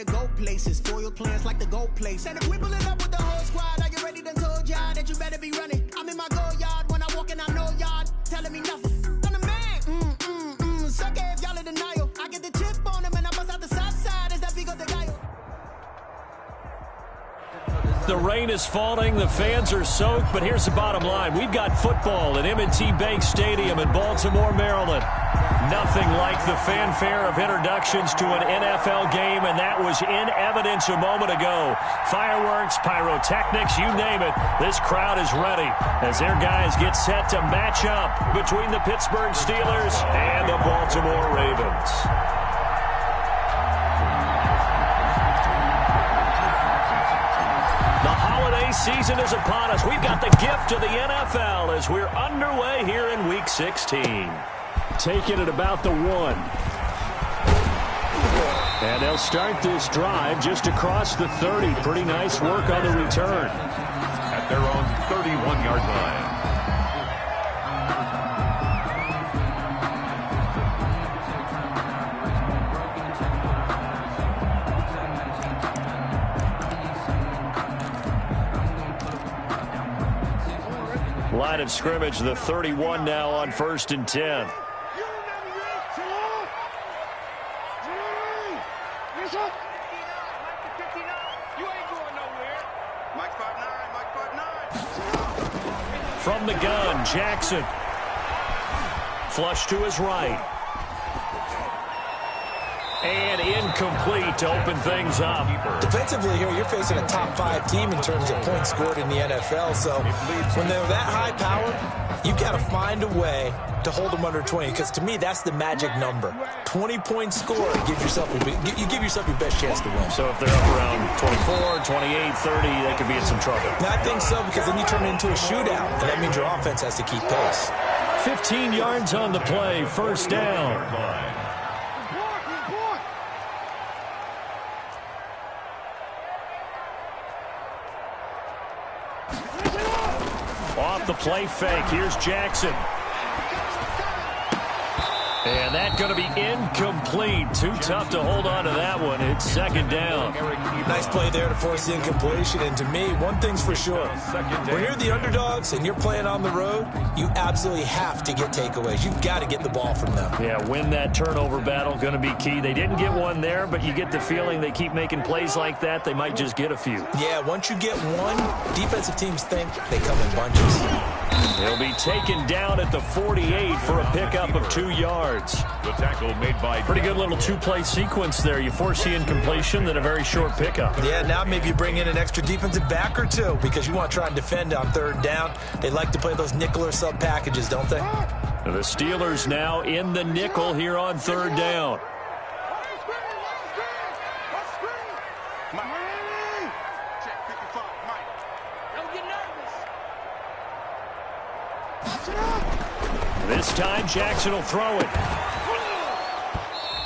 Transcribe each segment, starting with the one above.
to go places. Foil plans like the gold place. And if we pull it up with the whole squad, are you ready to told y'all that you better be running? I'm in my go yard when I walk in, I know y'all telling me nothing. I'm the man, suck it if y'all in denial. I get the chip on him and I bust out the south side as that Vigo de Gallo. The rain is falling, the fans are soaked, but here's the bottom line. We've got football at M&T Bank Stadium in Baltimore, Maryland. Nothing like the fanfare of introductions to an NFL game, and that was in evidence a moment ago. Fireworks, pyrotechnics, you name it. This crowd is ready as their guys get set to match up between the Pittsburgh Steelers and the Baltimore Ravens. Season is upon us. We've got the gift of the NFL as we're underway here in Week 16. Taking it about the 1. And they'll start this drive just across the 30. Pretty nice work on the return. At their own 31-yard line. Line of scrimmage, the 31 now on 1st and 10. From the gun, Jackson. Flush to his right. And incomplete to open things up. Defensively here, you're facing a top 5 team in terms of points scored in the NFL. So when they're that high power, you've got to find a way to hold them under 20. Because to me, that's the magic number. 20 points scored, you give yourself your best chance to win. So if they're up around 24, 28, 30, they could be in some trouble. I think so, because then you turn it into a shootout. And that means your offense has to keep pace. 15 yards on the play, 1st down. Off the play fake, here's Jackson. And that's going to be incomplete. Too tough to hold on to that one. It's 2nd down. Nice play there to force the incompletion. And to me, one thing's for sure. When you're the underdogs and you're playing on the road, you absolutely have to get takeaways. You've got to get the ball from them. Yeah, win that turnover battle, going to be key. They didn't get one there, but you get the feeling they keep making plays like that, they might just get a few. Yeah, once you get one, defensive teams think they come in bunches. They'll be taken down at the 48 for a pickup of 2 yards. The tackle made by... Pretty good little 2-play sequence there. You force the incompletion, then a very short pickup. Yeah, now maybe you bring in an extra defensive back or 2 because you want to try and defend on 3rd down. They like to play those nickel or sub packages, don't they? The Steelers now in the nickel here on 3rd down. This time Jackson will throw it.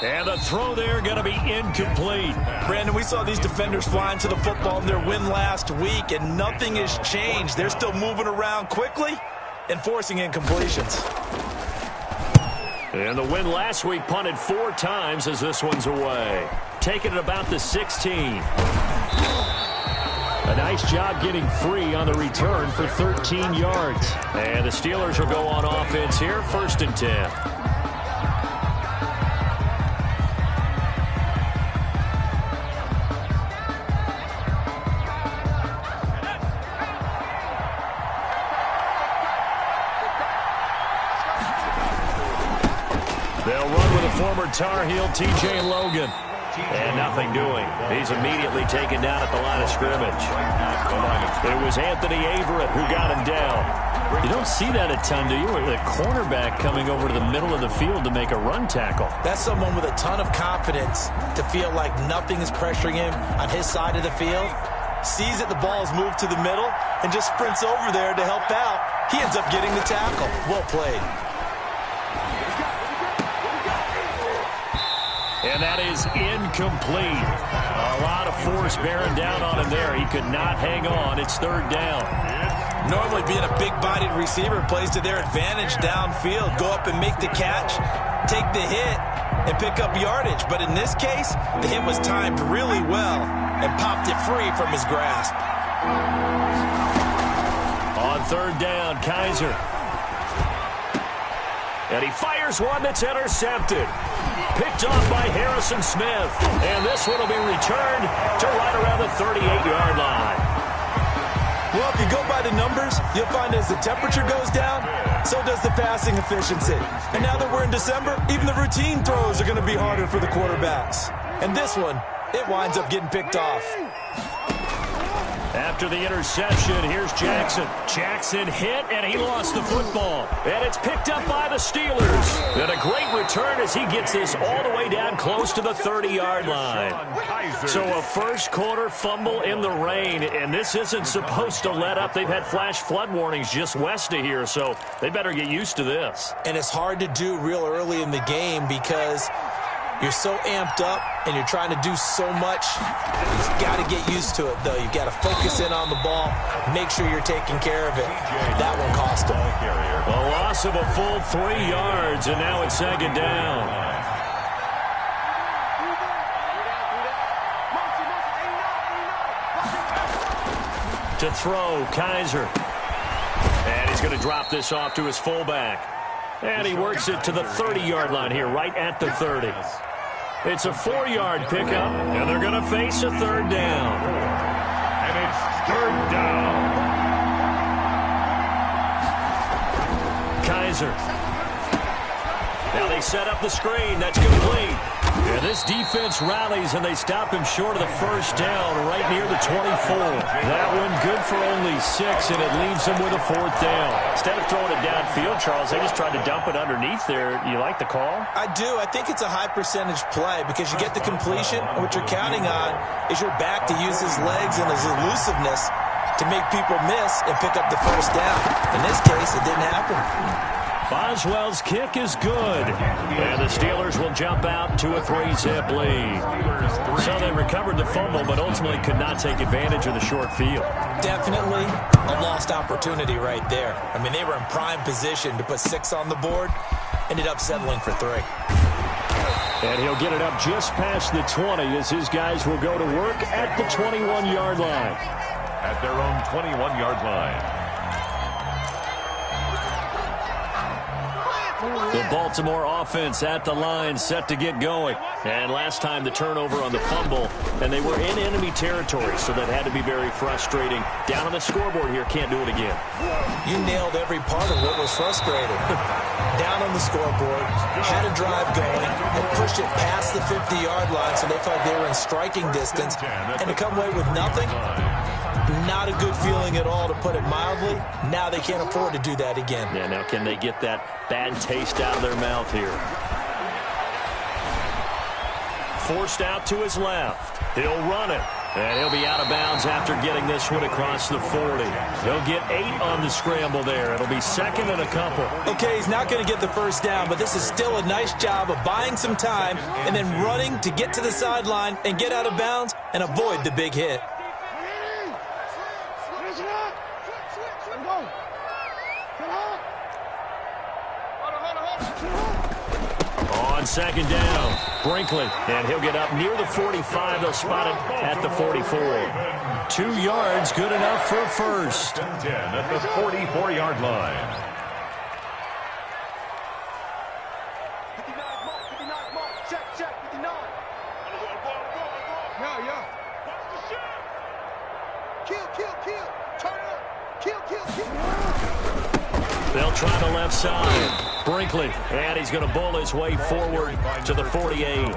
And the throw there going to be incomplete. Brandon, we saw these defenders flying to the football in their win last week, and nothing has changed. They're still moving around quickly and forcing incompletions. And the win last week punted 4 times as this one's away. Taking it about the 16. A nice job getting free on the return for 13 yards. And the Steelers will go on offense here, 1st and 10. They'll run with a former Tar Heel, T.J. Logan. And nothing doing. He's immediately taken down at the line of scrimmage. It was Anthony Averett who got him down. You don't see that a ton, do you? The cornerback coming over to the middle of the field to make a run tackle. That's someone with a ton of confidence to feel like nothing is pressuring him on his side of the field. Sees that the ball is moved to the middle and just sprints over there to help out. He ends up getting the tackle. Well played. And that is incomplete. A lot of force bearing down on him there. He could not hang on. It's 3rd down. Normally being a big-bodied receiver plays to their advantage downfield. Go up and make the catch, take the hit, and pick up yardage. But in this case, the hit was timed really well and popped it free from his grasp. On third down, Kaiser. And he fires one that's intercepted. Picked off by Harrison Smith. And this one will be returned to right around the 38-yard line. Well, if you go by the numbers, you'll find as the temperature goes down, so does the passing efficiency. And now that we're in December, even the routine throws are going to be harder for the quarterbacks. And this one, it winds up getting picked off. After the interception, here's Jackson. Jackson hit, and he lost the football. And it's picked up by the Steelers. And a great return as he gets this all the way down close to the 30-yard line. So a first-quarter fumble in the rain, and this isn't supposed to let up. They've had flash flood warnings just west of here, so they better get used to this. And it's hard to do real early in the game because you're so amped up and you're trying to do so much. You've got to get used to it, though. You've got to focus in on the ball, make sure you're taking care of it. That one cost him. A loss of a full 3 yards, and now it's second down. To throw, Kaiser. And he's going to drop this off to his fullback. And he works it to the 30-yard line here, right at the 30. It's a 4-yard pickup, and they're going to face a third down. And it's third down. Kaiser. Now they set up the screen. That's complete. And this defense rallies, and they stop him short of the first down right near the 24. That one good for only 6, and it leaves him with a fourth down. Instead of throwing it downfield, Charles, they just tried to dump it underneath there. You like the call? I do. I think it's a high-percentage play because you get the completion. What you're counting on is your back to use his legs and his elusiveness to make people miss and pick up the first down. In this case, it didn't happen. Boswell's kick is good. And the Steelers will jump out to a 3-zip lead. So they recovered the fumble, but ultimately could not take advantage of the short field. Definitely a lost opportunity right there. I mean, they were in prime position to put 6 on the board. Ended up settling for 3. And he'll get it up just past the 20 as his guys will go to work at the 21-yard line. At their own 21-yard line. The Baltimore offense at the line, set to get going. And last time the turnover on the fumble, and they were in enemy territory, so that had to be very frustrating. Down on the scoreboard here, can't do it again. You nailed every part of what was frustrating. Down on the scoreboard, had a drive going, and pushed it past the 50-yard line, so they felt they were in striking distance, and to come away with nothing, not a good feeling at all, to put it mildly. Now they can't afford to do that again. Yeah, now can they get that bad taste out of their mouth here? Forced out to his left. He'll run it. And he'll be out of bounds after getting this one across the 40. He'll get 8 on the scramble there. It'll be second and a couple. Okay, he's not going to get the first down, but this is still a nice job of buying some time and then running to get to the sideline and get out of bounds and avoid the big hit. On second down, Brinkley, and he'll get up near the 45. They'll spot it at the 44. 2 yards, good enough for a first. 10 at the 44-yard line. 59 mark, check, 59. Yeah. Kill. Turn up. Kill. They'll try the left side. Brinkley, and he's going to bowl his way forward to the 48.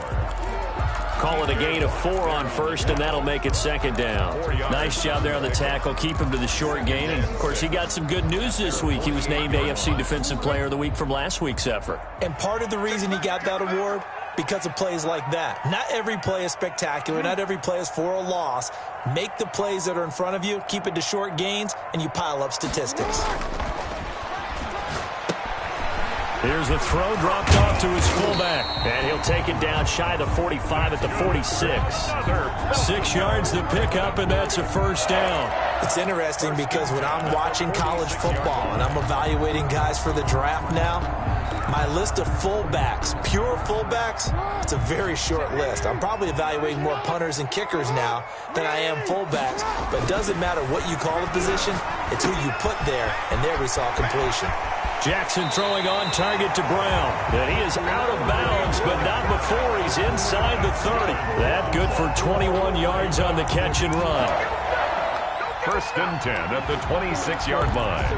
Call it a gain of 4 on first, and that'll make it second down. Nice job there on the tackle. Keep him to the short gain. And, of course, he got some good news this week. He was named AFC Defensive Player of the Week from last week's effort. And part of the reason he got that award, because of plays like that. Not every play is spectacular. Not every play is for a loss. Make the plays that are in front of you, keep it to short gains, and you pile up statistics. Here's the throw, dropped off to his fullback. And he'll take it down shy of the 45 at the 46. 6 yards the pickup, and that's a first down. It's interesting because when I'm watching college football and I'm evaluating guys for the draft now, my list of fullbacks, pure fullbacks, it's a very short list. I'm probably evaluating more punters and kickers now than I am fullbacks, but it doesn't matter what you call the position, it's who you put there, and there we saw completion. Jackson throwing on target to Brown. And he is out of bounds, but not before he's inside the 30. That good for 21 yards on the catch and run. First and 10 at the 26-yard line.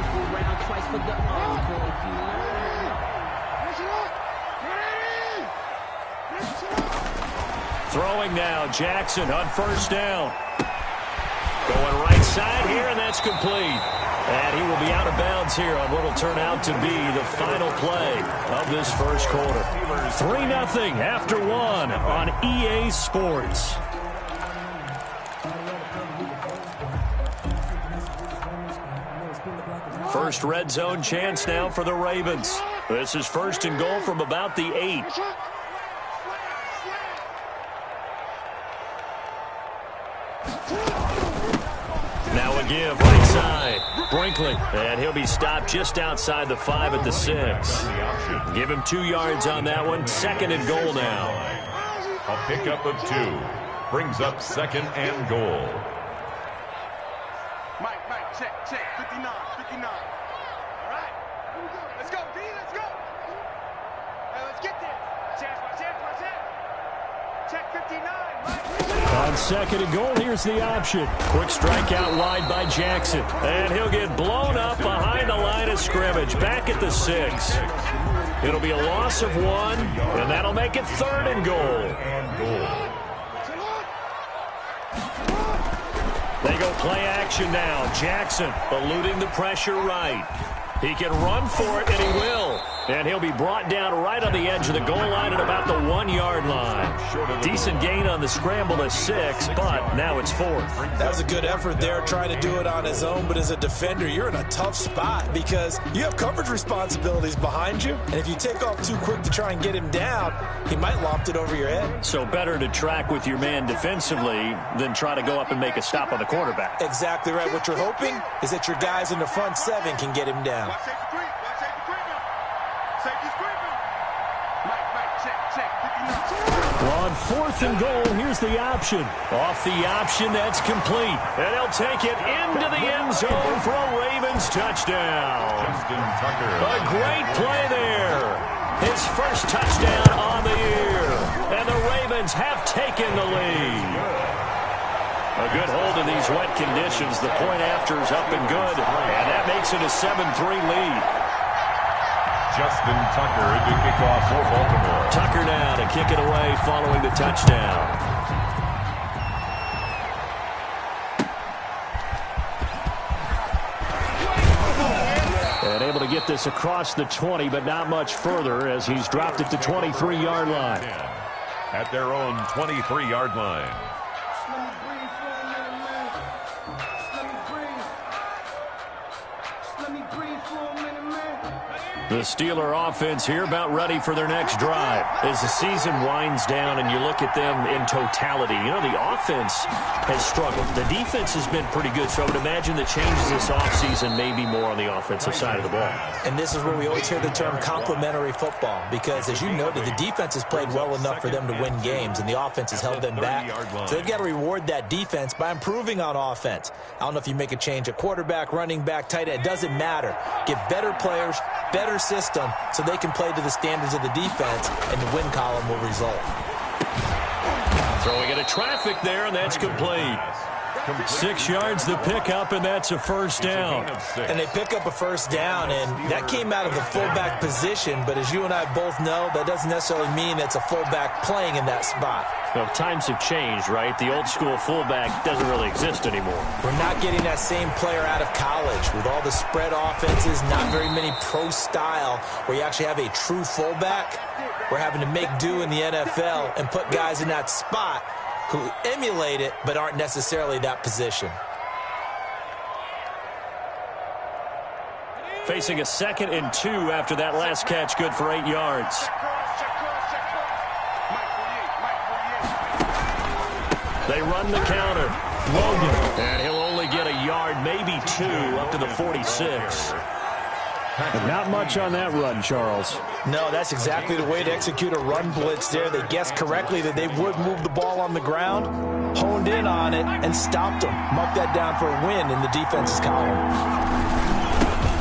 Throwing now, Jackson on first down. Going right side here, and that's complete. And he will be out of bounds here on what will turn out to be the final play of this first quarter. 3-0 after 1 on EA Sports. First red zone chance now for the Ravens. This is first and goal from about the 8. Now a give right side. Brinkley, and he'll be stopped just outside the 5 at the 6. Give him 2 yards on that one. Second and goal now. A pickup of 2 brings up second and goal. Mike, check, 59. All right, let's go, D, let's go. Hey, let's get there. Chance. Check 59, Mike. On second and goal, here's the option. Quick strike out wide by Jackson. And he'll get blown up behind the line of scrimmage. Back at the 6. It'll be a loss of 1, and that'll make it third and goal. They go play action now. Jackson eluding the pressure right. He can run for it, and he will. And he'll be brought down right on the edge of the goal line at about the 1-yard line. Decent gain on the scramble to 6, but now it's 4th. That was a good effort there, trying to do it on his own, but as a defender, you're in a tough spot because you have coverage responsibilities behind you, and if you take off too quick to try and get him down, he might loft it over your head. So better to track with your man defensively than try to go up and make a stop on the quarterback. Exactly right. What you're hoping is that your guys in the front 7 can get him down. Watch safety creeping. Safety's creeping. Mike, check, 59. Well, on 4th and goal, here's the option. Off the option, that's complete. And he'll take it into the end zone for a Ravens touchdown. Justin Tucker. A great play there. His first touchdown on the year. And the Ravens have taken the lead. A good hold in these wet conditions. The point after is up and good. And that makes it a 7-3 lead. Justin Tucker to kick off for Baltimore. Tucker now to kick it away following the touchdown. And able to get this across the 20, but not much further as he's dropped it to 23-yard line. At their own 23-yard line. The Steeler offense here about ready for their next drive. As the season winds down and you look at them in totality, you know, the offense has struggled. The defense has been pretty good, so I would imagine the changes this offseason may be more on the offensive side of the ball. And this is where we always hear the term complementary football because, as you noted, the defense has played well enough for them to win games, and the offense has held them back. So they've got to reward that defense by improving on offense. I don't know if you make a change at quarterback, running back, tight end. It doesn't matter. Get better players, better system, so they can play to the standards of the defense, and the win column will result. Throwing into traffic there, and that's complete. 6 yards the pickup, and that's a first down. And they pick up a first down, and that came out of the fullback position, but as you and I both know, that doesn't necessarily mean it's a fullback playing in that spot. Well, times have changed, right? The old school fullback doesn't really exist anymore. We're not getting that same player out of college. With all the spread offenses, not very many pro style where you actually have a true fullback. We're having to make do in the NFL and put guys in that spot who emulate it but aren't necessarily that position. Facing a 2nd and 2 after that last catch, good for 8 yards. They run the counter. Logan. And he'll only get a yard, maybe 2, up to the 46. Not much on that run, Charles. No, that's exactly the way to execute a run blitz there. They guessed correctly that they would move the ball on the ground, honed in on it, and stopped them. Mark that down for a win in the defense's column.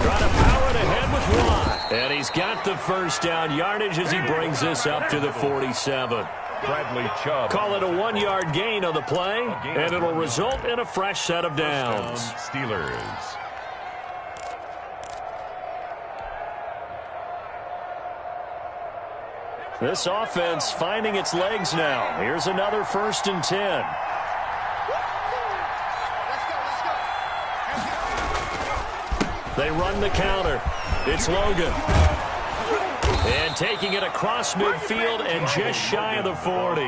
Trying to power it ahead with Watt. And he's got the first down yardage as he brings this up to the 47. Bradley Chubb. Call it a 1-yard gain on the play, and it'll result in a fresh set of downs. Steelers. This offense finding its legs now. Here's another 1st and 10. They run the counter. It's Logan. And taking it across midfield and just shy of the 40.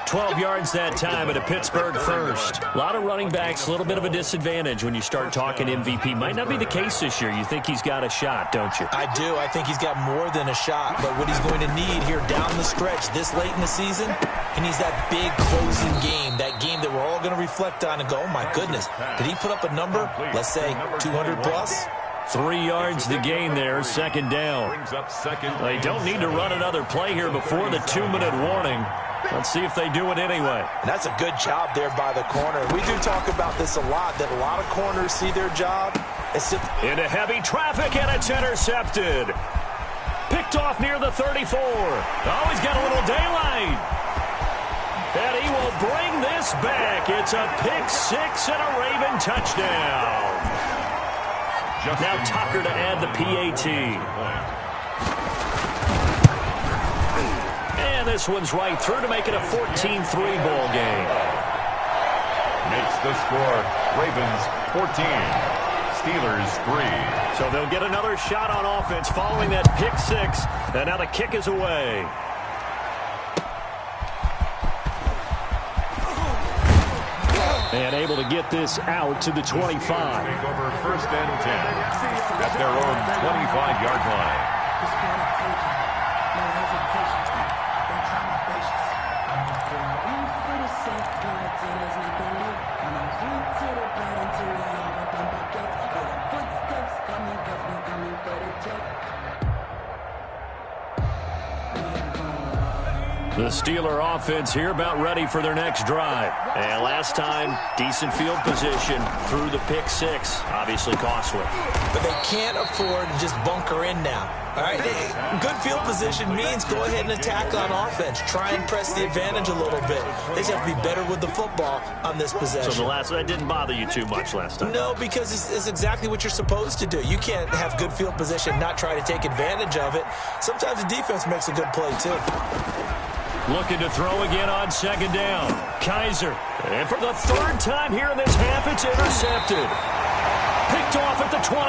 12 yards that time at a Pittsburgh first. A lot of running backs, a little bit of a disadvantage when you start talking MVP. Might not be the case this year. You think he's got a shot, don't you? I do. I think he's got more than a shot. But what he's going to need here down the stretch this late in the season, he needs that big closing game, that game that we're all going to reflect on and go, oh, my goodness, did he put up a number, let's say, 200 plus? 3 yards the gain there, 2nd down. They don't need to run another play here before the 2-minute warning. Let's see if they do it anyway. And that's a good job there by the corner. We do talk about this a lot, that a lot of corners see their job. Into heavy traffic, and it's intercepted. Picked off near the 34. Oh, he's got a little daylight. And he will bring this back. It's a pick-6 and a Raven touchdown. Now Tucker to add the PAT. And this one's right through to make it a 14-3 ball game. Makes the score. Ravens 14. Steelers 3. So they'll get another shot on offense following that pick-6. And now the kick is away. And able to get this out to the 25. Take over 1st and 10 at their own 25-yard line. The Steeler offense here about ready for their next drive. And last time, decent field position through the pick-6. Obviously costly. But they can't afford to just bunker in now. All right, good field position means go ahead and attack on offense. Try and press the advantage a little bit. They just have to be better with the football on this possession. So that didn't bother you too much last time? No, because it's exactly what you're supposed to do. You can't have good field position, not try to take advantage of it. Sometimes the defense makes a good play, too. Looking to throw again on 2nd down. Kaiser. And for the 3rd time here in this half, it's intercepted. Picked off at the 28.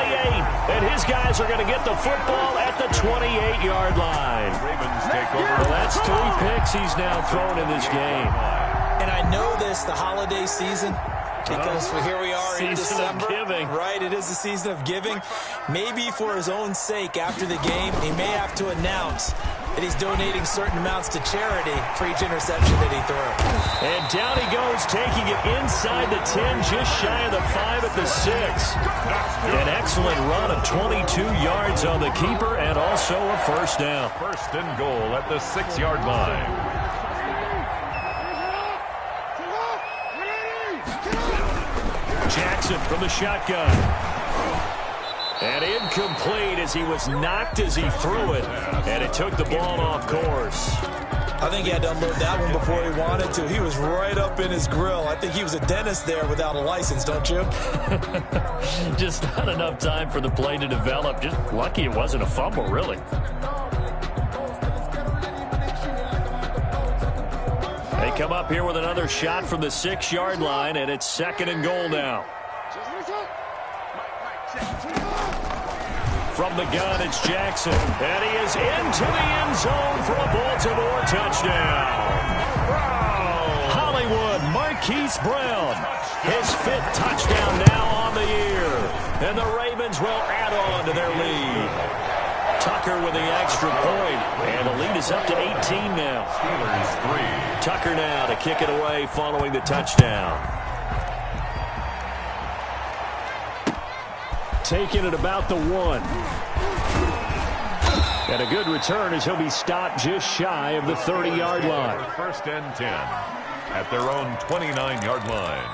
And his guys are going to get the football at the 28-yard line. Ravens take over. Well, that's 3 picks he's now thrown in this game. And I know this, the holiday season, because here we are in December. Right, it is the season of giving. Maybe for his own sake, after the game, he may have to announce that he's donating certain amounts to charity for each interception that he threw. And down he goes, taking it inside the 10, just shy of the 5 at the 6. An excellent run of 22 yards on the keeper and also a 1st down. 1st and goal at the 6-yard line. Jackson from the shotgun. And incomplete as he was knocked as he threw it. And it took the ball off course. I think he had to unload that one before he wanted to. He was right up in his grill. I think he was a dentist there without a license, don't you? Just not enough time for the play to develop. Just lucky it wasn't a fumble, really. They come up here with another shot from the 6-yard line, and it's 2nd and goal now. From the gun, it's Jackson. And he is into the end zone for a Baltimore touchdown. Hollywood, Marquise Brown. His 5th touchdown now on the year. And the Ravens will add on to their lead. Tucker with the extra point, and the lead is up to 18 now. Steelers 3. Tucker now to kick it away following the touchdown. Taking it about the 1. And a good return as he'll be stopped just shy of the 30-yard line. First and 10 at their own 29-yard line.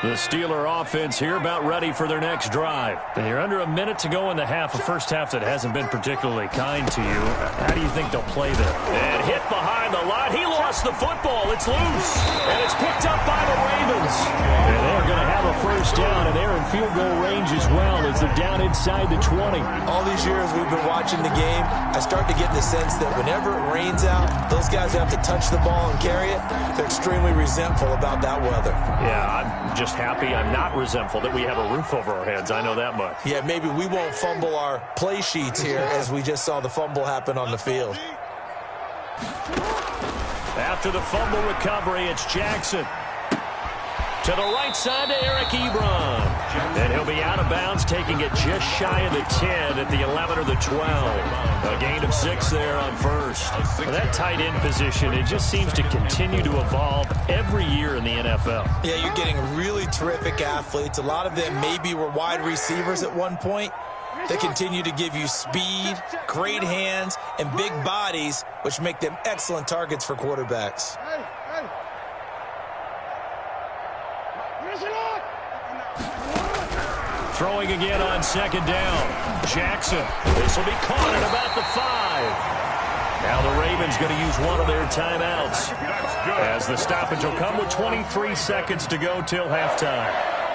The Steeler offense here about ready for their next drive. They're under a minute to go in the half, a first half that hasn't been particularly kind to you. How do you think they'll play there? And hit behind the line. He lost the football. It's loose. And it's picked up by the Ravens. And they're going to have a first down, and they're in field goal range as well as they're down inside the 20. All these years we've been watching the game, I start to get the sense that whenever it rains out, those guys who have to touch the ball and carry it, they're extremely resentful about that weather. Yeah, I'm just happy. I'm not resentful that we have a roof over our heads. I know that much. Yeah, maybe we won't fumble our play sheets here as we just saw the fumble happen on the field. After the fumble recovery, it's Jackson. To the right side to Eric Ebron. And he'll be out of bounds, taking it just shy of the 10 at the 11 or the 12. A gain of 6 there on first. Well, that tight end position, it just seems to continue to evolve every year in the NFL. Yeah, you're getting really terrific athletes. A lot of them maybe were wide receivers at one point. They continue to give you speed, great hands, and big bodies, which make them excellent targets for quarterbacks. Throwing again on second down. Jackson. This will be caught at about the 5. Now the Ravens going to use one of their timeouts as the stoppage will come with 23 seconds to go till halftime.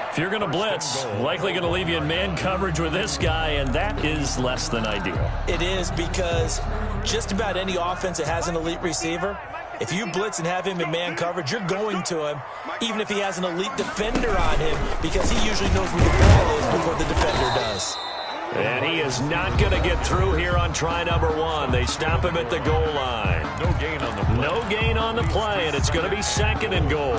If you're going to blitz, likely going to leave you in man coverage with this guy, and that is less than ideal. It is, because just about any offense that has an elite receiver, if you blitz and have him in man coverage, you're going to him, even if he has an elite defender on him, because he usually knows where the ball is before the defender does. And he is not going to get through here on try number 1. They stop him at the goal line. No gain on the play. No gain on the play, and it's going to be second and goal.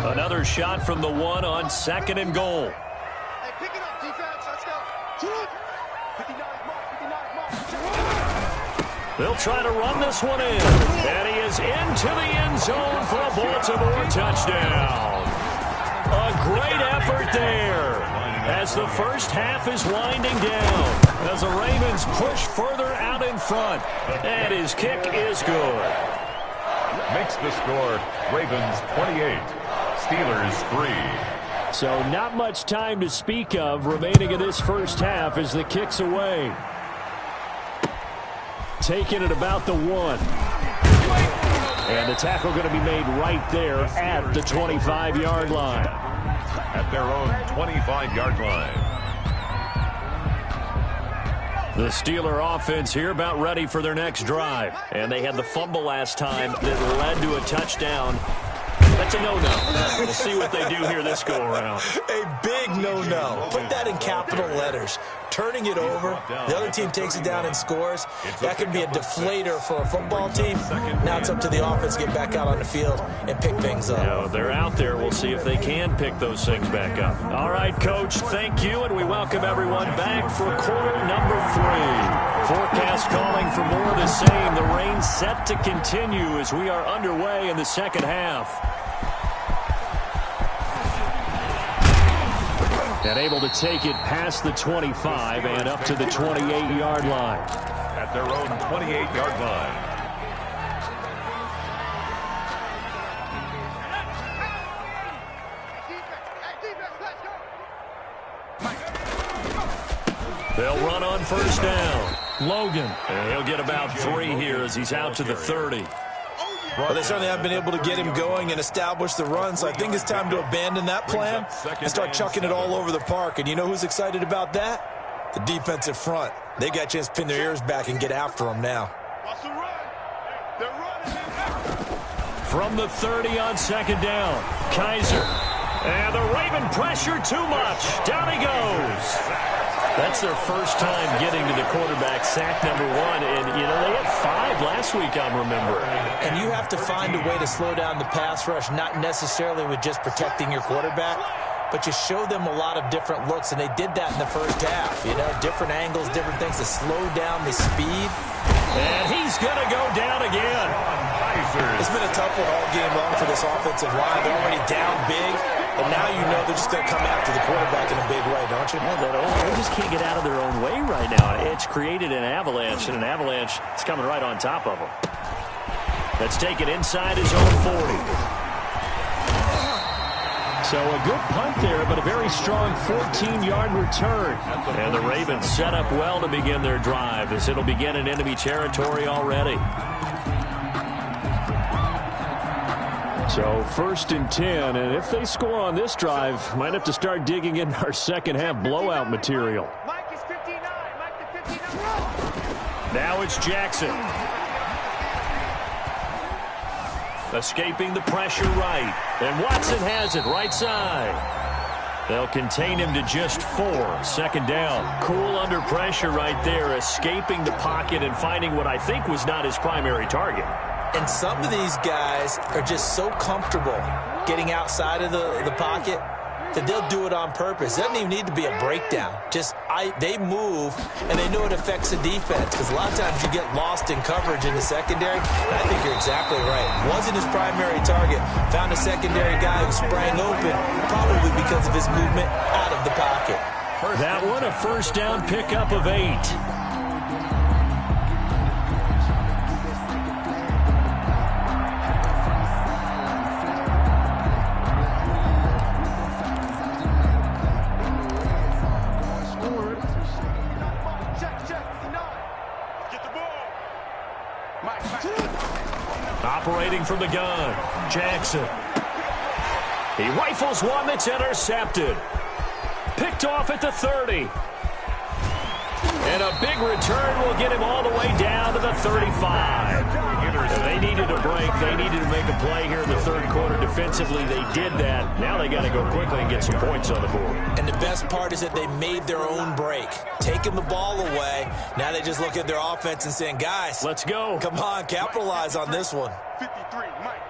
Another shot from the 1 on second and goal. Hey, pick it up, defense. Let's go. 59 mark. They'll try to run this one in. And he is into the end zone for a Baltimore touchdown. A great effort there as the first half is winding down. As the Ravens push further out in front. And his kick is good. Makes the score Ravens 28. Steelers 3. So not much time to speak of remaining in this first half as the kick's away. Taking it about the 1. And the tackle going to be made right there at the 25-yard line. At their own 25-yard line. The Steeler offense here about ready for their next drive. And they had the fumble last time that led to a touchdown. That's a no-no. We'll see what they do here this go-around. A big no-no. Put that in capital letters. Turning it over, the other team takes it down and scores. That could be a deflator for a football team. Now it's up to the offense to get back out on the field and pick things up. Yeah, they're out there. We'll see if they can pick those things back up. All right, Coach, thank you, and we welcome everyone back for quarter number 3. Forecast calling for more of the same. The rain set to continue as we are underway in the second half. And able to take it past the 25 and up to the 28-yard line. At their own 28-yard line. They'll run on first down. Logan. And he'll get about 3 here as he's out to the 30. Well, they certainly have been able to get him going and establish the run, so I think it's time to abandon that plan and start chucking it all over the park. And you know who's excited about that? The defensive front. They got a chance to pin their ears back and get after them now. From the 30 on second down, Kaiser. And the Raven pressure too much. Down he goes. That's their first time getting to the quarterback, sack number 1. And, you know, they had 5 last week, I'm remembering. And you have to find a way to slow down the pass rush, not necessarily with just protecting your quarterback, but you show them a lot of different looks, and they did that in the first half. You know, different angles, different things to slow down the speed. And he's going to go down again. It's been a tough one all game long for this offensive line. They're already down big, and now you know they're just going to come after the quarterback in a big way, don't you? They just can't get out of their own way right now. It's created an avalanche, and an avalanche is coming right on top of them. Let's take it inside his own 40. So a good punt there, but a very strong 14-yard return. And the Ravens set up well to begin their drive, as it'll begin in enemy territory already. So 1st and 10, and if they score on this drive, might have to start digging in our second half blowout material. Mike is 59. Mike the 59. Now it's Jackson. Escaping the pressure right. And Watson has it right side. They'll contain him to just 4. 2nd down. Cool under pressure right there, escaping the pocket and finding what I think was not his primary target. And some of these guys are just so comfortable getting outside of the pocket that they'll do it on purpose. It doesn't even need to be a breakdown. They move, and they know it affects the defense, because a lot of times you get lost in coverage in the secondary. And I think you're exactly right. Wasn't his primary target. Found a secondary guy who sprang open, probably because of his movement out of the pocket. That one, a 1st down pickup of 8. Operating from the gun, Jackson. He rifles one that's intercepted. Picked off at the 30. And a big return will get him all the way down to the 35. They needed a break. They needed to make a play here in the 3rd quarter. Defensively, they did that. Now they got to go quickly and get some points on the board. And the best part is that they made their own break. Taking the ball away. Now they just look at their offense and saying, guys, let's go. Come on, capitalize on this one. 53, Mike.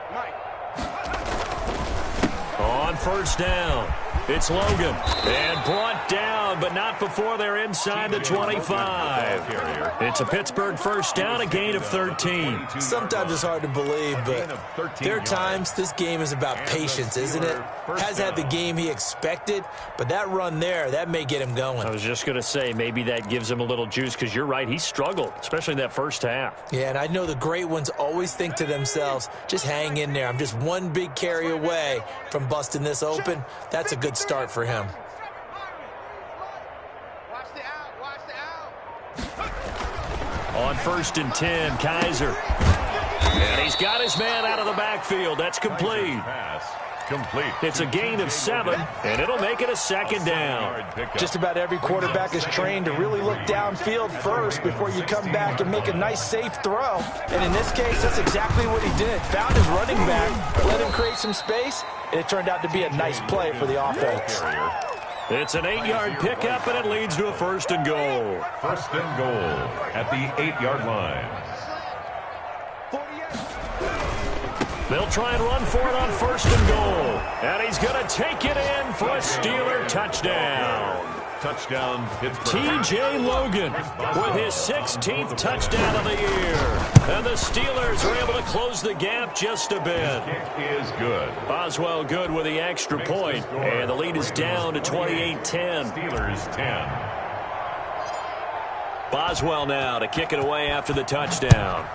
On 1st down, it's Logan. And brought down, but not before they're inside the 25. It's a Pittsburgh 1st down, a gain of 13. Sometimes it's hard to believe, but there are times this game is about patience, isn't it? Has had the game he expected, but that run there, that may get him going. I was just going to say, maybe that gives him a little juice, because you're right, he struggled, especially in that 1st half. Yeah, and I know the great ones always think to themselves, just hang in there. I'm just one big carry away from busting this open. That's a good start for him. On 1st and 10, Kaiser. And he's got his man out of the backfield. That's complete. It's a gain of 7, and it'll make it a 2nd down. Just about every quarterback is trained to really look downfield first before you come back and make a nice, safe throw. And in this case, that's exactly what he did. Found his running back, let him create some space, and it turned out to be a nice play for the offense. It's an 8-yard pickup, and it leads to a 1st and goal. 1st and goal at the 8-yard line. They'll try and run for it on 1st and goal. And he's going to take it in for a Steeler touchdown. Touchdown, Pittsburgh. T.J. Logan with his 16th touchdown of the year. And the Steelers are able to close the gap just a bit. Kick is good. Boswell good with the extra point. And the lead is down to 28-10. Steelers 10. Boswell now to kick it away after the touchdown.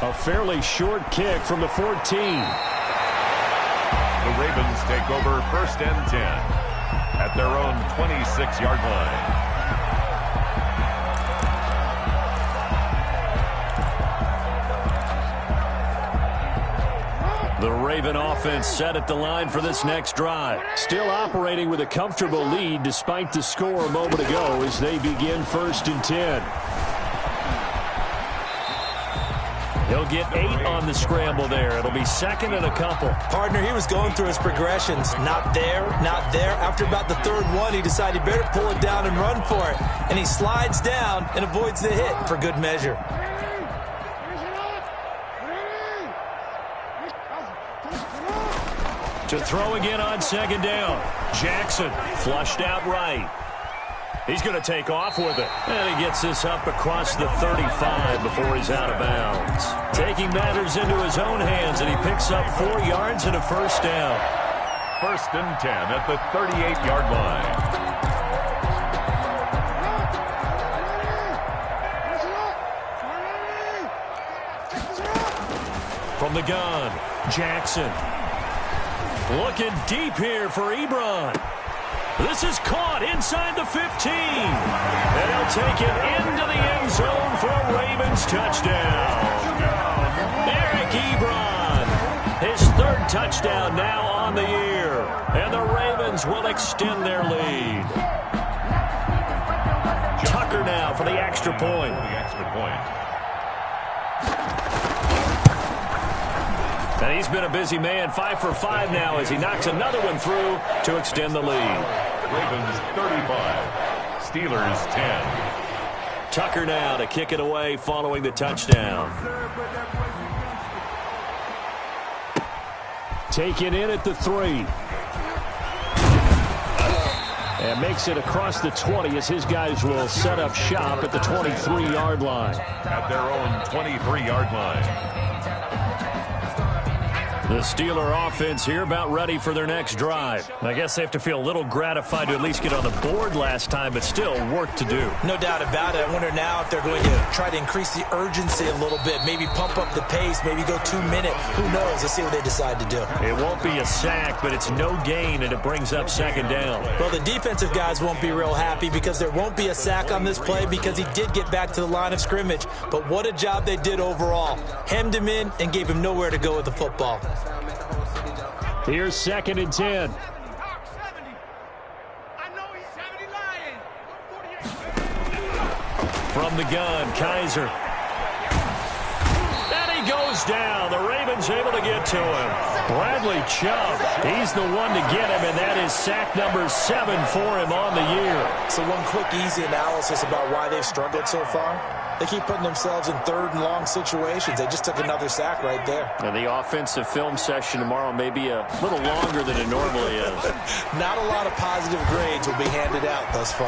A fairly short kick from the 14. The Ravens take over 1st and 10 at their own 26-yard line. The Raven offense set at the line for this next drive. Still operating with a comfortable lead despite the score a moment ago as they begin 1st and 10. He'll get 8 on the scramble there. It'll be second and a couple. Partner, he was going through his progressions. Not there, not there. After about the third one, he decided he better pull it down and run for it. And he slides down and avoids the hit for good measure. To throw again on second down. Jackson flushed out right. He's going to take off with it. And he gets this up across the 35 before he's out of bounds. Taking matters into his own hands, and he picks up 4 yards and a first down. First and 10 at the 38-yard line. From the gun, Jackson. Looking deep here for Ebron. This is caught inside the 15. And he'll take it into the end zone for a Ravens touchdown. Eric Ebron, his 3rd touchdown now on the year. And the Ravens will extend their lead. Tucker now for the extra point. And he's been a busy man, 5 for 5 now as he knocks another one through to extend the lead. Ravens 35, Steelers 10. Tucker now to kick it away following the touchdown. Taken in at the 3. And makes it across the 20 as his guys will set up shop at the 23-yard line. At their own 23-yard line. The Steeler offense here about ready for their next drive. I guess they have to feel a little gratified to at least get on the board last time, but still work to do. No doubt about it. I wonder now if they're going to try to increase the urgency a little bit, maybe pump up the pace, maybe go 2-minute. Who knows? Let's see what they decide to do. It won't be a sack, but it's no gain, and it brings up second down. Well, the defensive guys won't be real happy because there won't be a sack on this play because he did get back to the line of scrimmage. But what a job they did overall. Hemmed him in and gave him nowhere to go with the football. Here's second and 10. From the gun, Kaiser. And he goes down. The Ravens able to get to him. Bradley Chubb, he's the one to get him, and that is sack number 7 for him on the year. So one quick, easy analysis about why they've struggled so far. They keep putting themselves in 3rd and long situations. They just took another sack right there. And the offensive film session tomorrow may be a little longer than it normally is. Not a lot of positive grades will be handed out thus far.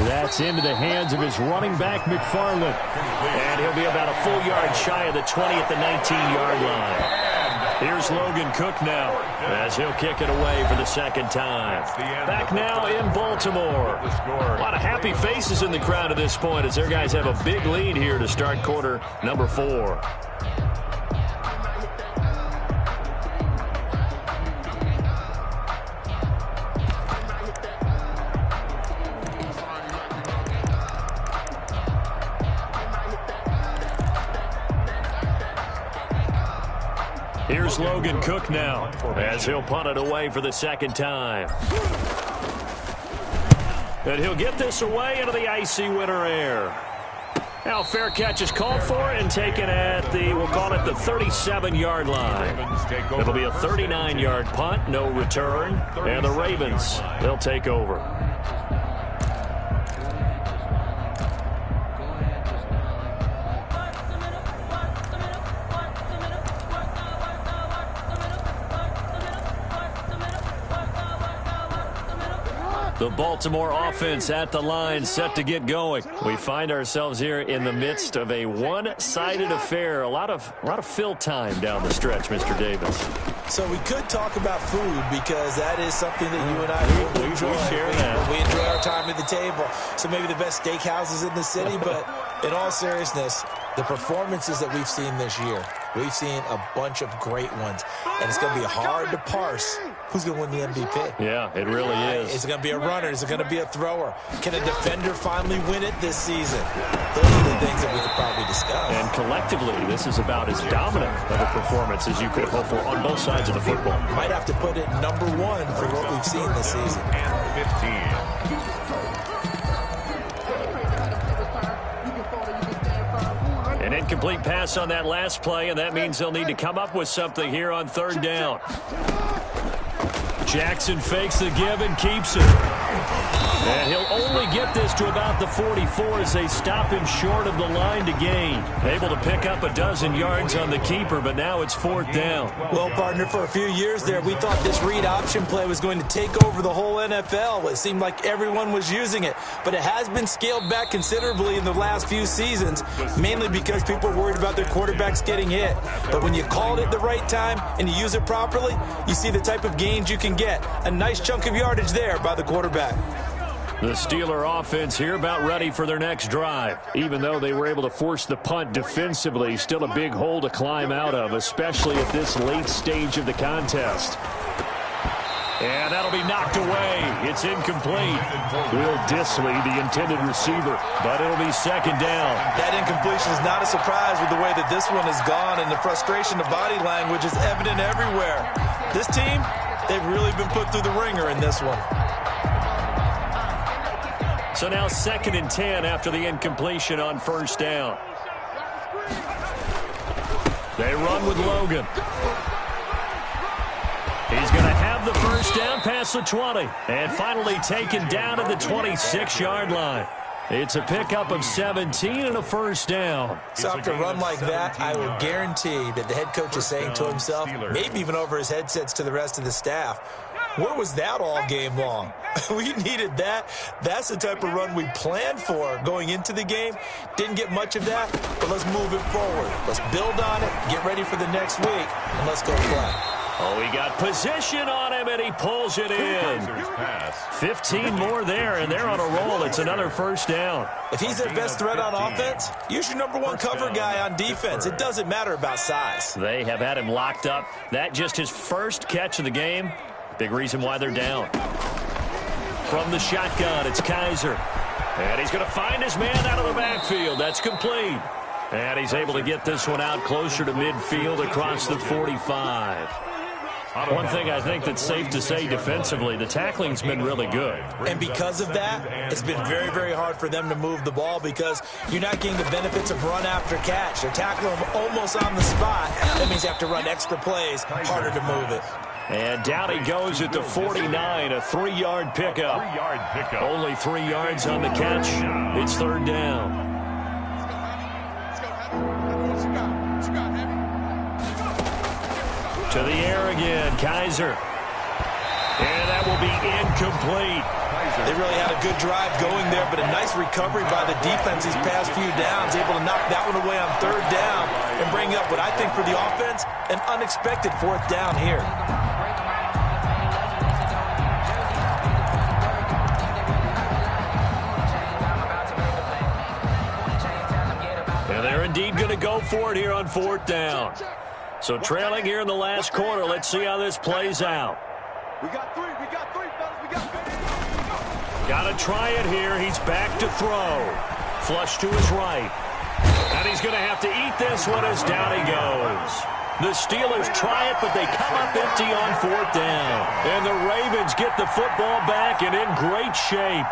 That's into the hands of his running back, McFarland. And he'll be about a full yard shy of the 20 at the 19-yard line. Here's Logan Cook now as he'll kick it away for the 2nd time. Back now in Baltimore. A lot of happy faces in the crowd at this point as their guys have a big lead here to start quarter number 4. Here's Logan Cook now as he'll punt it away for the 2nd time. And he'll get this away into the icy winter air. Now fair catch is called for and taken at the, we'll call it the 37-yard line. It'll be a 39-yard punt, no return. And the Ravens, they'll take over. The Baltimore offense at the line, set to get going. We find ourselves here in the midst of a one-sided affair. A lot of fill time down the stretch, Mr. Davis. So we could talk about food because that is something that you and I enjoy. We share that. We enjoy our time at the table. So maybe the best steakhouses in the city, but in all seriousness, the performances that we've seen this year, we've seen a bunch of great ones, and it's going to be hard to parse who's going to win the MVP. Yeah, it really is. Is it going to be a runner? Is it going to be a thrower? Can a defender finally win it this season? Those are the things that we could probably discuss. And collectively, this is about as dominant of a performance as you could hope for on both sides of the football. Might have to put it number 1 for what we've seen this season. And 15. An incomplete pass on that last play, and that means they'll need to come up with something here on third down. Jackson fakes the give and keeps it. And he'll only get this to about the 44 as they stop him short of the line to gain. Able to pick up a dozen yards on the keeper, but now it's fourth down. Well, partner, for a few years there, we thought this read option play was going to take over the whole NFL. It seemed like everyone was using it, but it has been scaled back considerably in the last few seasons, mainly because people are worried about their quarterbacks getting hit. But when you call it at the right time and you use it properly, you see the type of gains you can get. A nice chunk of yardage there by the quarterback. The Steeler offense here about ready for their next drive. Even though they were able to force the punt defensively, still a big hole to climb out of, especially at this late stage of the contest. And that'll be knocked away. It's incomplete. Will Disley, the intended receiver, but it'll be second down. That incompletion is not a surprise with the way that this one has gone, and the frustration of body language is evident everywhere. This team, they've really been put through the ringer in this one. So now 2nd and 10 after the incompletion on first down. They run with Logan. He's going to have the first down past the 20. And finally taken down at the 26-yard line. It's a pickup of 17 and a first down. So after a run like that, I will guarantee that the head coach is saying to himself, maybe even over his headsets to the rest of the staff, where was that all game long? We needed that. That's the type of run we planned for going into the game. Didn't get much of that, but let's move it forward. Let's build on it, get ready for the next week, and let's go play. Oh, he got position on him, and he pulls it in. 15 more there, and they're on a roll. It's another first down. If he's their best threat on offense, use your #1 cover guy on defense. It doesn't matter about size. They have had him locked up. That just his first catch of the game. Big reason why they're down. From the shotgun, it's Kaiser. And he's going to find his man out of the backfield. That's complete. And he's able to get this one out closer to midfield across the 45. One thing I think that's safe to say defensively, the tackling's been really good. And because of that, it's been very, very hard for them to move the ball because you're not getting the benefits of run after catch. They're tackling them almost on the spot. That means you have to run extra plays, harder to move it. And down he goes at the 49, a 3-yard pickup. Only 3 yards on the catch. It's third down. To the air again, Kaiser. And that will be incomplete. They really had a good drive going there, but a nice recovery by the defense these past few downs, able to knock that one away on third down and bring up what I think for the offense, an unexpected fourth down here. And they're indeed going to go for it here on fourth down. So trailing here in the last quarter. Let's see how this plays out. We got three, fellas, we got three. Got to try it here. He's back to throw. Flush to his right. And he's going to have to eat this one as down he goes. The Steelers try it, but they come up empty on fourth down. And the Ravens get the football back and in great shape.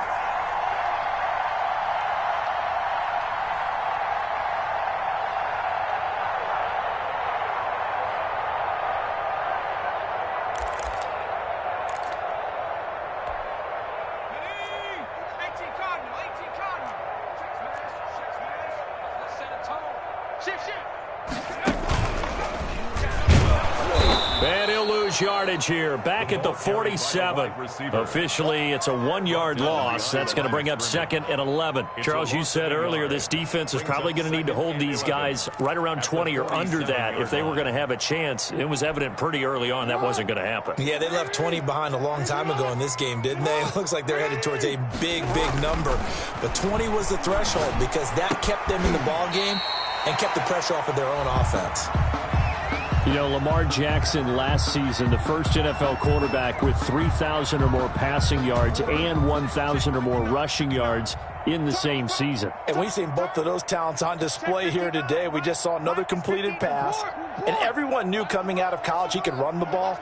And he'll lose yardage here. Back at the 47. Officially, it's a 1-yard loss. That's going to bring up 2nd and 11. Charles, you said earlier this defense is probably going to need to hold these guys right around 20 or under that if they were going to have a chance. It was evident pretty early on that wasn't going to happen. Yeah, they left 20 behind a long time ago in this game, didn't they? It looks like they're headed towards a big, big number. But 20 was the threshold because that kept them in the ball game and kept the pressure off of their own offense. You know, Lamar Jackson last season, the first NFL quarterback with 3,000 or more passing yards and 1,000 or more rushing yards in the same season. And we've seen both of those talents on display here today. We just saw another completed pass. And everyone knew coming out of college he could run the ball.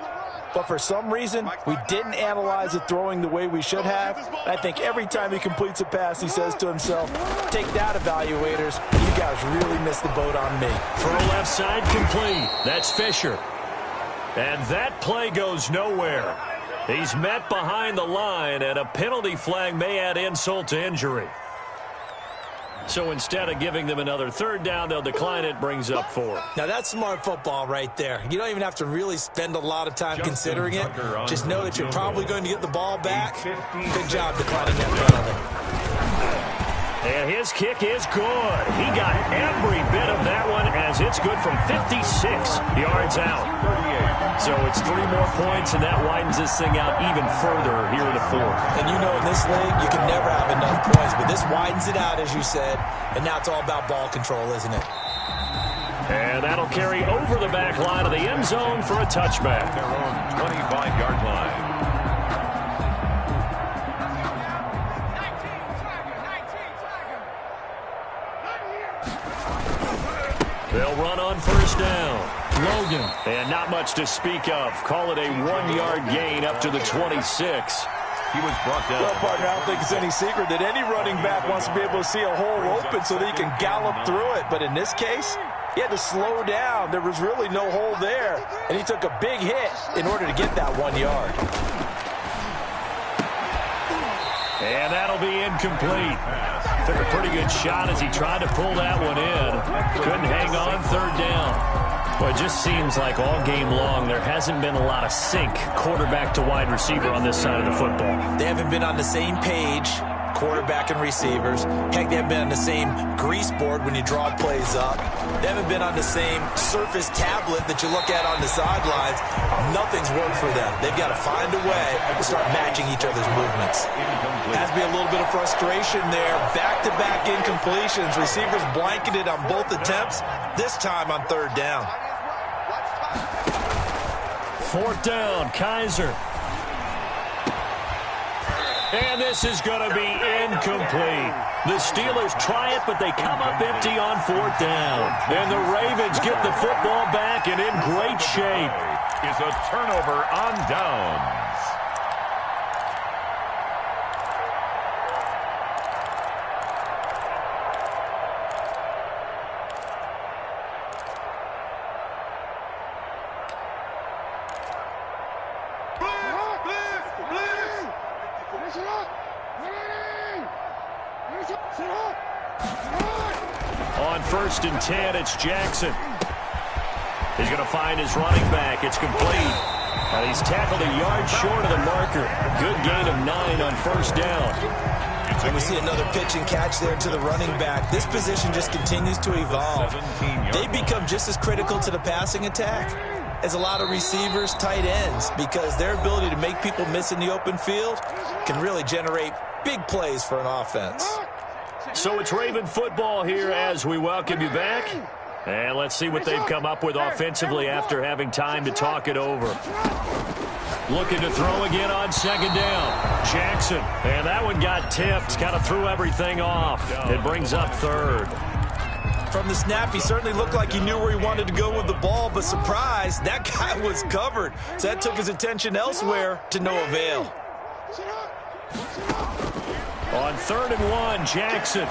but for some reason, we didn't analyze the throwing the way we should have. I think every time he completes a pass, he says to himself, take that, evaluators. You guys really missed the boat on me. Throw left side complete. That's Fisher. And that play goes nowhere. He's met behind the line, and a penalty flag may add insult to injury. So instead of giving them another third down, they'll decline it, brings up 4. Now, that's smart football right there. You don't even have to really spend a lot of time considering it. Just know that you're probably going to get the ball back. Good job declining that penalty. And his kick is good. He got every bit of that one as it's good from 56 yards out. So it's 3 more points, and that widens this thing out even further here in the 4th. And you know in this league, you can never have enough points, but this widens it out, as you said, and now it's all about ball control, isn't it? And that'll carry over the back line of the end zone for a touchback. Their own 25-yard line. They'll run on first down. Logan. And not much to speak of. Call it a 1-yard gain up to the 26. He was brought down. Well, partner, I don't think it's any secret that any running back wants to be able to see a hole open so that he can gallop through it. But in this case, he had to slow down. There was really no hole there. And he took a big hit in order to get that 1 yard. And that'll be incomplete. Took a pretty good shot as he tried to pull that one in. Couldn't hang on third down. Well, it just seems like all game long there hasn't been a lot of sync quarterback to wide receiver on this side of the football. They haven't been on the same page, quarterback and receivers. Heck, they haven't been on the same grease board when you draw plays up. They haven't been on the same surface tablet that you look at on the sidelines. Nothing's worked for them. They've got to find a way to start matching each other's movements. Has to be a little bit of frustration there. Back-to-back incompletions. Receivers blanketed on both attempts, this time on third down. 4th down, Kaiser. And this is going to be incomplete. The Steelers try it, but they come up empty on 4th down. And the Ravens get the football back and in great shape. Is a turnover on downs. On 1st and 10, it's Jackson. He's going to find his running back. It's complete. He's tackled a yard short of the marker. Good gain of 9 on first down. And we see another pitch and catch there to the running back. This position just continues to evolve. They become just as critical to the passing attack as a lot of receivers, tight ends, because their ability to make people miss in the open field can really generate big plays for an offense. So it's Raven football here as we welcome you back. And let's see what they've come up with offensively after having time to talk it over. Looking to throw again on 2nd down. Jackson. And that one got tipped. Kind of threw everything off. It brings up 3rd. From the snap, he certainly looked like he knew where he wanted to go with the ball, but surprise, that guy was covered. So that took his attention elsewhere to no avail. On 3rd and 1, Jackson.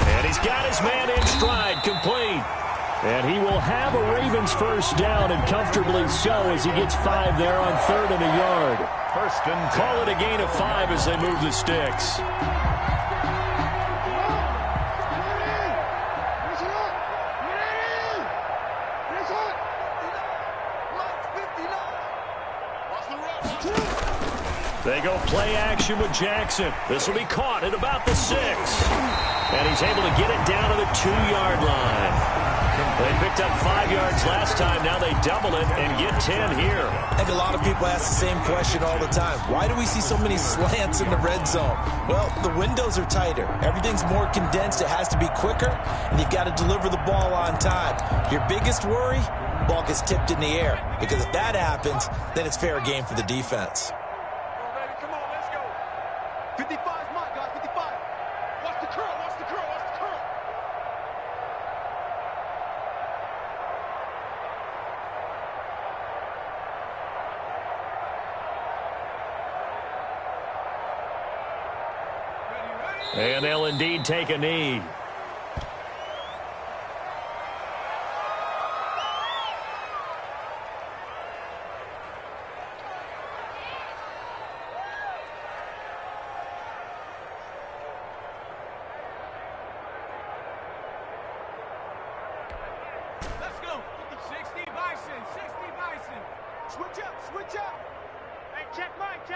And he's got his man in stride, complete. And he will have a Ravens first down, and comfortably so, as he gets 5 there on 3rd and a yard. 1st and 10. Call it a gain of 5 as they move the sticks. They go play action with Jackson. This will be caught at about the 6. And he's able to get it down to the 2-yard line. They picked up 5 yards last time. Now they double it and get 10 here. I think a lot of people ask the same question all the time. Why do we see so many slants in the red zone? Well, the windows are tighter. Everything's more condensed. It has to be quicker, and you've got to deliver the ball on time. Your biggest worry, the ball gets tipped in the air, because if that happens, then it's fair game for the defense. 55's mine, guys, 55. Watch the curl, watch the curl, watch the curl. And they'll indeed take a knee. Switch up. Hey, check Mike.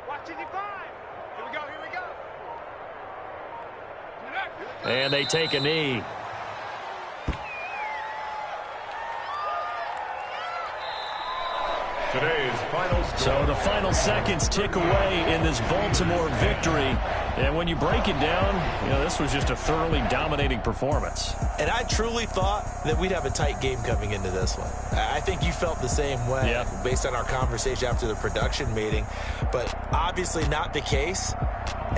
Watch it divide. Here we go. And they take a knee. Today's final score. So the final seconds tick away in this Baltimore victory. And when you break it down, this was just a thoroughly dominating performance. And I truly thought that we'd have a tight game coming into this one. I think you felt the same way based on our conversation after the production meeting, but obviously not the case.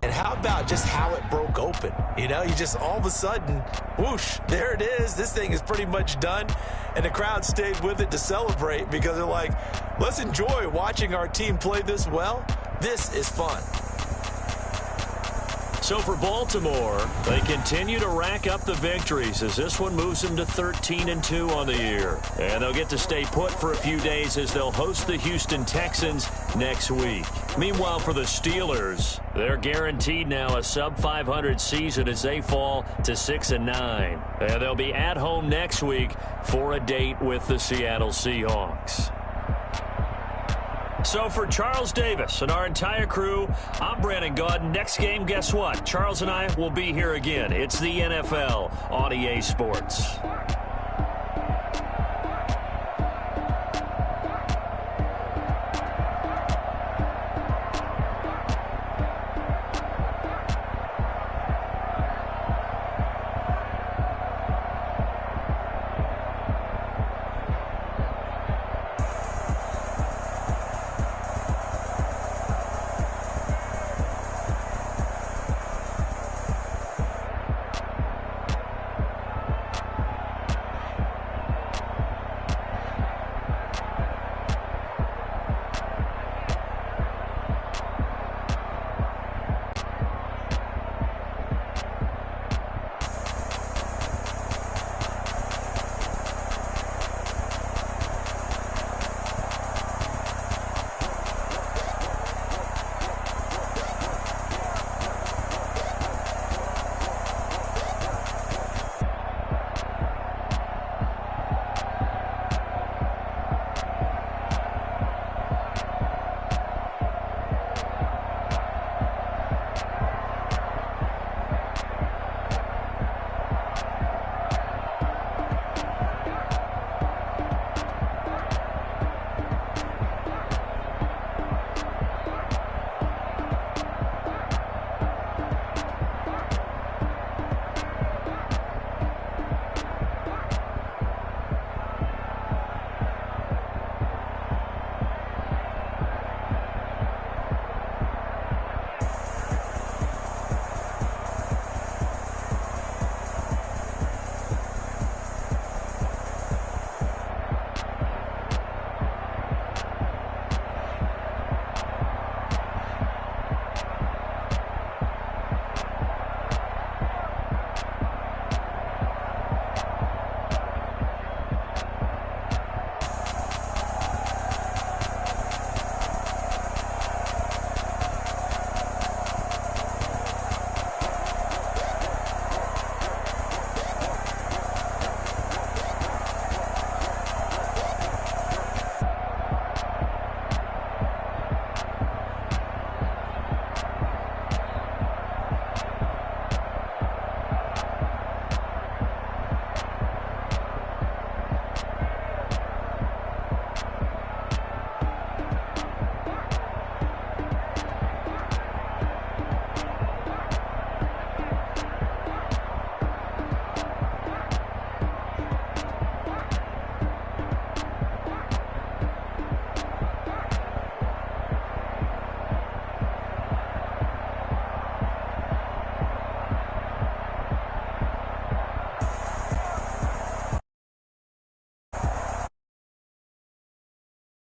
And how about just how it broke open? You just all of a sudden, whoosh, there it is. This thing is pretty much done. And the crowd stayed with it to celebrate because they're like, let's enjoy watching our team play this well. This is fun. So for Baltimore, they continue to rack up the victories as this one moves them to 13-2 on the year. And they'll get to stay put for a few days as they'll host the Houston Texans next week. Meanwhile, for the Steelers, they're guaranteed now a sub-500 season as they fall to 6-9. And they'll be at home next week for a date with the Seattle Seahawks. So for Charles Davis and our entire crew, I'm Brandon Gaudin. Next game, guess what? Charles and I will be here again. It's the NFL on EA Sports.